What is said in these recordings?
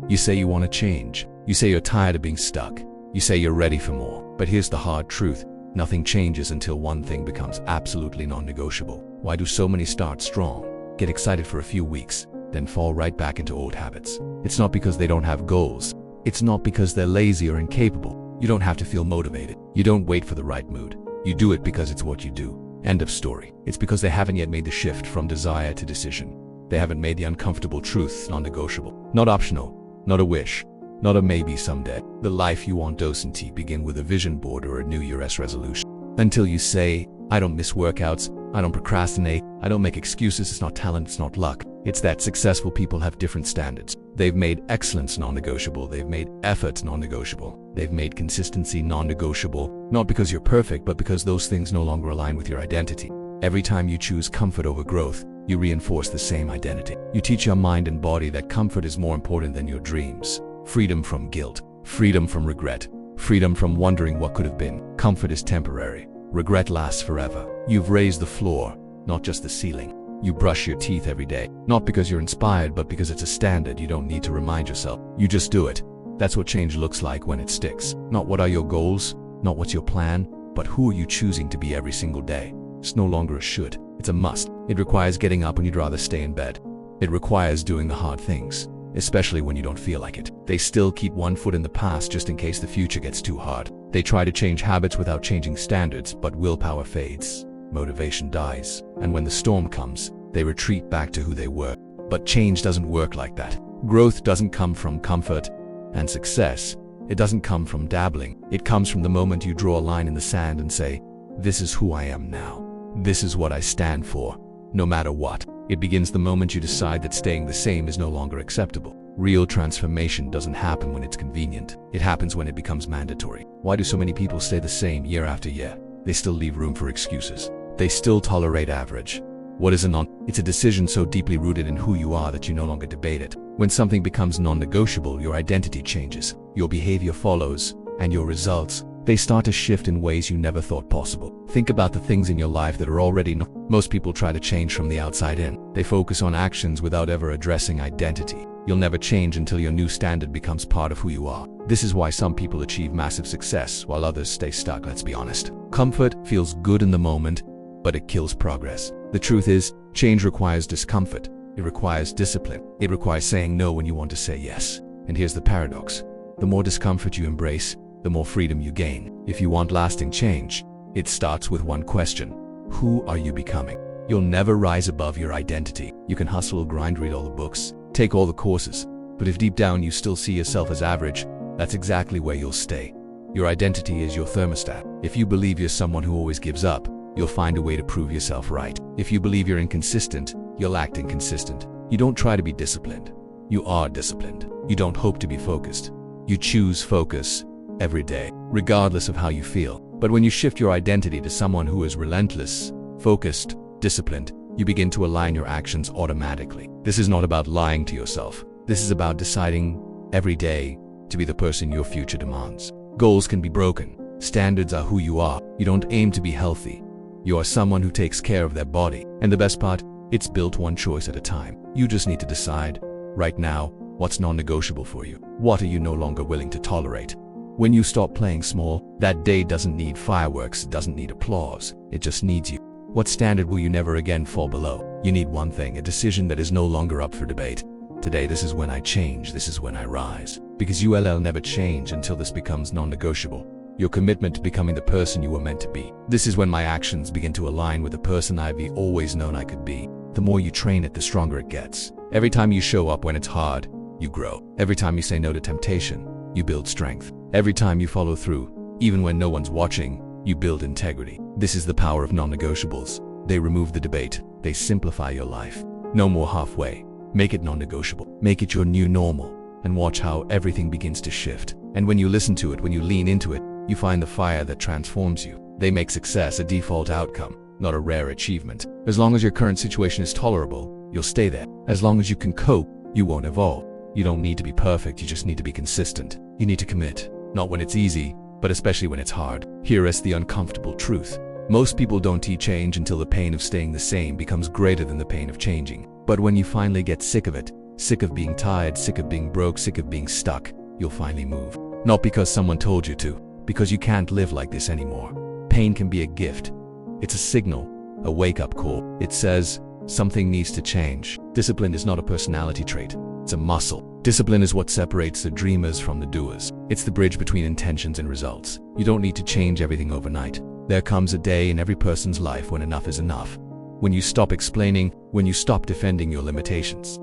You say you want to change. You say you're tired of being stuck. You say you're ready for more. But here's the hard truth. Nothing changes until one thing becomes absolutely non-negotiable. Why do so many start strong, get excited for a few weeks, then fall right back into old habits? It's not because they don't have goals. It's not because they're lazy or incapable. You don't have to feel motivated. You don't wait for the right mood. You do it because it's what you do. End of story. It's because they haven't yet made the shift from desire to decision. They haven't made the uncomfortable truth non-negotiable. Not optional, not a wish, not a maybe someday. The life you want doesn't begin with a vision board or a New Year's resolution. Until you say, I don't miss workouts, I don't procrastinate, I don't make excuses, it's not talent, it's not luck. It's that successful people have different standards. They've made excellence non-negotiable, they've made effort non-negotiable, they've made consistency non-negotiable, not because you're perfect, but because those things no longer align with your identity. Every time you choose comfort over growth, you reinforce the same identity. You teach your mind and body that comfort is more important than your dreams. Freedom from guilt, freedom from regret, freedom from wondering what could have been. Comfort is temporary. Regret lasts forever. You've raised the floor, not just the ceiling. You brush your teeth every day, not because you're inspired, but because it's a standard you don't need to remind yourself. You just do it. That's what change looks like when it sticks. Not what are your goals, not what's your plan, but who are you choosing to be every single day. It's no longer a should, it's a must. It requires getting up when you'd rather stay in bed. It requires doing the hard things, especially when you don't feel like it. They still keep one foot in the past just in case the future gets too hard. They try to change habits without changing standards, but willpower fades. Motivation dies. And when the storm comes, they retreat back to who they were. But change doesn't work like that. Growth doesn't come from comfort, and success, it doesn't come from dabbling. It comes from the moment you draw a line in the sand and say, this is who I am now. This is what I stand for, no matter what. It begins the moment you decide that staying the same is no longer acceptable. Real transformation doesn't happen when it's convenient. It happens when it becomes mandatory. Why do so many people stay the same year after year? They still leave room for excuses. They still tolerate average. What is a non? It's a decision so deeply rooted in who you are that you no longer debate it. When something becomes non-negotiable, your identity changes. Your behavior follows, and your results, they start to shift in ways you never thought possible. Think about the things in your life that are already Most people try to change from the outside in. They focus on actions without ever addressing identity. You'll never change until your new standard becomes part of who you are. This is why some people achieve massive success while others stay stuck, let's be honest. Comfort feels good in the moment, but it kills progress. The truth is, change requires discomfort. It requires discipline. It requires saying no when you want to say yes. And here's the paradox. The more discomfort you embrace, the more freedom you gain. If you want lasting change, it starts with one question. Who are you becoming? You'll never rise above your identity. You can hustle, grind, read all the books, take all the courses, but if deep down you still see yourself as average, that's exactly where you'll stay. Your identity is your thermostat. If you believe you're someone who always gives up, you'll find a way to prove yourself right. If you believe you're inconsistent, you'll act inconsistent. You don't try to be disciplined. You are disciplined. You don't hope to be focused. You choose focus every day, regardless of how you feel. But when you shift your identity to someone who is relentless, focused, disciplined, you begin to align your actions automatically. This is not about lying to yourself. This is about deciding every day to be the person your future demands. Goals can be broken. Standards are who you are. You don't aim to be healthy. You are someone who takes care of their body. And the best part, it's built one choice at a time. You just need to decide, right now, what's non-negotiable for you. What are you no longer willing to tolerate? When you stop playing small, that day doesn't need fireworks, it doesn't need applause. It just needs you. What standard will you never again fall below? You need one thing, a decision that is no longer up for debate. Today, this is when I change, this is when I rise. Because you'll never change until this becomes non-negotiable. Your commitment to becoming the person you were meant to be. This is when my actions begin to align with the person I've always known I could be. The more you train it, the stronger it gets. Every time you show up when it's hard, you grow. Every time you say no to temptation, you build strength. Every time you follow through, even when no one's watching, you build integrity. This is the power of non-negotiables. They remove the debate. They simplify your life. No more halfway. Make it non-negotiable. Make it your new normal. And watch how everything begins to shift. And when you listen to it, when you lean into it, you find the fire that transforms you. They make success a default outcome, not a rare achievement. As long as your current situation is tolerable, you'll stay there. As long as you can cope, you won't evolve. You don't need to be perfect, you just need to be consistent. You need to commit. Not when it's easy, but especially when it's hard. Here is the uncomfortable truth. Most people don't change until the pain of staying the same becomes greater than the pain of changing. But when you finally get sick of it, sick of being tired, sick of being broke, sick of being stuck, you'll finally move. Not because someone told you to, because you can't live like this anymore. Pain can be a gift. It's a signal, a wake-up call. It says, something needs to change. Discipline is not a personality trait, it's a muscle. Discipline is what separates the dreamers from the doers. It's the bridge between intentions and results. You don't need to change everything overnight. There comes a day in every person's life when enough is enough. When you stop explaining, when you stop defending your limitations.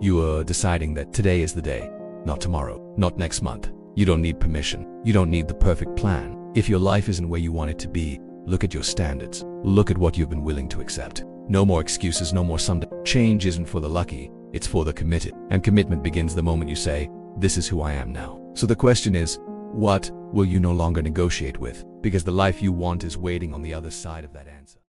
You are deciding that today is the day, not tomorrow, not next month. You don't need permission. You don't need the perfect plan. If your life isn't where you want it to be, look at your standards. Look at what you've been willing to accept. No more excuses, no more someday. Change isn't for the lucky, it's for the committed. And commitment begins the moment you say, this is who I am now. So the question is, what will you no longer negotiate with? Because the life you want is waiting on the other side of that answer.